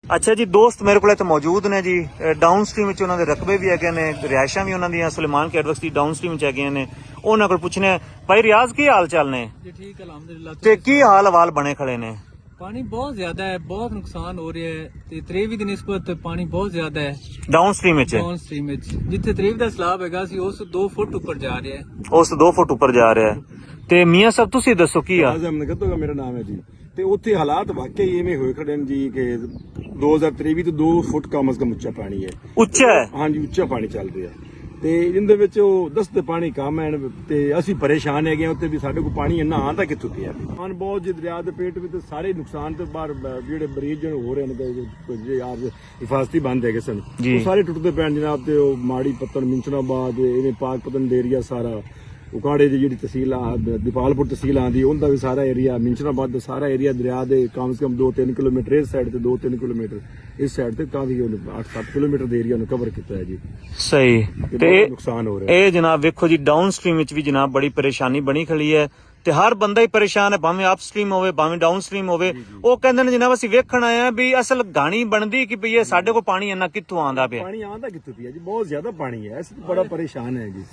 ਅੱਛਾ ਜੀ ਦੋਸਤ ਮੇਰੇ ਕੋਲ ਇੱਥੇ ਮੌਜੂਦ ਨੇ ਜੀ ਡਾਊਨ ਸਟ੍ਰੀਮ ਵਿੱਚ ਉਹਨਾਂ ਦੇ ਰਕਬੇ ਵੀ ਹੈਗੇ ਨੇ ਰਿਹਾਇਸ਼ਾਂ ਵੀ ਉਹਨਾਂ ਦੀਆਂ ਸੁਲੇਮਾਨ ਕੈਡਵਕਸ ਦੀ ਡਾਊਨ ਸਟ੍ਰੀਮ ਵਿੱਚ ਹੈਗੀਆਂ ਨੇ ਉਹਨਾਂ ਕੋਲ ਪੁੱਛਣੇ ਭਾਈ ਰਿਆਜ਼ ਕੀ ਹਾਲ ਚਾਲ ਨੇ जी ठीक अलहमदुलिल्लाह ਤੇ ਕੀ ਹਾਲ ਹਵਾਲ ਬਣੇ ਖੜੇ ਨੇ पानी बहुत ज्यादा है बहुत नुकसान हो रहा है ते तरेवी ਦੀ ਨਿਸਬਤ ਪਾਣੀ ਬਹੁਤ ਜ਼ਿਆਦਾ ਹੈ ਡਾਊਨ ਸਟ੍ਰੀਮ ਵਿੱਚ ਡਾਊਨ ਸਟ੍ਰੀਮ ਵਿੱਚ ਜਿੱਥੇ ਤरेवी ਦਾ ਸਲਾਬ ਹੈਗਾ ਸੀ ਉਸ 2 ਫੁੱਟ ਉੱਪਰ ਜਾ ਰਿਹਾ ਹੈ ਉਸ ਤੋਂ 2 ਫੁੱਟ ਉੱਪਰ ਜਾ ਰਿਹਾ ਹੈ ਤੇ ਮੀਆਂ ਸਾਹਿਬ ਤੁਸੀਂ ਦੱਸੋ ਕੀ ਆ ਆਜ਼ਮ ਨਗਤੋ ਦਾ ਮੇਰਾ ਨਾਮ ਹੈ ਜੀ ਤੇ ਉੱਥੇ ਹਾਲਾਤ ਵਾਕਈ ਐਵੇਂ ਹੋਏ ਖੜੇ ਨੇ ਜੀ ਕਿ 2023 ਤੋਂ 2 ਫੁੱਟ ਕਮ ਅਜ਼ ਕਮ ਉੱਚਾ ਪਾਣੀ ਹੈ ਉੱਚਾ ਹੈ ਹਾਂਜੀ ਉੱਚਾ ਪਾਣੀ ਚੱਲ ਰਿਹਾ ਤੇ ਇਹਦੇ ਵਿੱਚ ਉਹ ਦਸਤੇ ਪਾਣੀ ਕੰਮ ਹੈ ਤੇ ਅਸੀਂ ਪਰੇਸ਼ਾਨ ਹੈਗੇ ਆ ਉੱਤੇ ਵੀ ਸਾਡੇ ਕੋਲ ਪਾਣੀ ਇੰਨਾ ਆਂਦਾ ਕਿੱਥੋਂ ਪਿਆ ਪਾਣੀ ਬਹੁਤ ਜੀ ਦਰਿਆ ਦੇ ਪੇਟ ਵਿੱਚ ਸਾਰੇ ਨੁਕਸਾਨ ਤੇ ਬਾਹਰ ਜਿਹੜੇ ਮਰੀਜ਼ ਜਨ ਹੋ ਰਹੇ ਨੇ ਜਿਹੜੇ ਆਪ ਹਿਫਾਜ਼ਤੀ ਬੰਦ ਹੈਗੇ ਸਨ ਉਹ ਸਾਰੇ ਟੁੱਟਦੇ ਪੈਣ ਜਨਾਬ ਤੇ ਉਹ ਮਾੜੀ ਪੱਤਨ ਮਿੰਚਨਾਬਾਦ ਇਹਨੇ ਪਾਕ ਪਤਨ ਦੇ ਏਰੀਆ ਸਾਰਾ ਉਕਾੜੇ ਦੀ ਜਿਹੜੀ ਤਹਿਸੀਲ ਆ ਦੀਪਾਲਪੁਰ ਤਹਿਸੀਲ ਆਂਦੀ ਉਹਦਾ ਵੀ ਸਾਰਾ ਏਰੀਆ ਮਿੰਚਨਾਬਾਦ ਦਾ ਸਾਰਾ ਏਰੀਆ ਦਰਿਆ ਦੇ ਕਮ ਸੇ ਕਮ 2-3 ਕਿਲੋਮੀਟਰ ਇਸ ਸਾਈਡ ਤੇ 2-3 ਕਿਲੋਮੀਟਰ ਇਸ ਸਾਈਡ ਤੇ ਕਾਫੀ 8-7 ਕਿਲੋਮੀਟਰ ਦੇ ਏਰੀਆ ਨੂੰ ਕਵਰ ਕੀਤਾ ਹੈ ਜੀ ਸਹੀ ਤੇ ਤੇ ਬਹੁਤ ਨੁਕਸਾਨ ਹੋ ਰਿਹਾ ਇਹ ਜਨਾਬ ਵੇਖੋ ਜੀ ਡਾਊਨ ਸਟ੍ਰੀਮ ਵਿੱਚ ਵੀ ਜਨਾਬ ਬੜੀ ਪਰੇਸ਼ਾਨੀ ਬਣੀ ਖੜੀ ਹੈ ਤੇ ਹਰ ਬੰਦਾ ਹੀ ਪਰੇਸ਼ਾਨ ਹੈ ਭਾਵੇਂ ਅਪ ਸਟ੍ਰੀਮ ਹੋਵੇ ਭਾਵੇਂ ਡਾਊਨ ਸਟ੍ਰੀਮ ਹੋਵੇ ਉਹ ਕਹਿੰਦੇ ਨੇ ਜਨਾਬ ਅਸੀਂ ਵੇਖਣ ਆਏ ਆ ਵੀ ਅਸਲ ਗਾਣੀ ਬਣਦੀ ਕਿ ਭਈ ਇਹ ਸਾਡੇ ਕੋਲ ਪਾਣੀ ਇੰਨਾ ਕਿੱਥੋਂ ਆਂਦਾ ਪਿਆ ਪਾਣੀ ਆਂਦਾ ਕਿੱਥੋਂ ਪਿਆ ਜੀ ਬਹੁਤ ਜ਼ਿਆਦਾ ਪਾਣੀ ਹੈ ਅਸੀਂ ਬੜਾ ਪਰੇਸ਼ਾਨ ਹੈ ਜੀ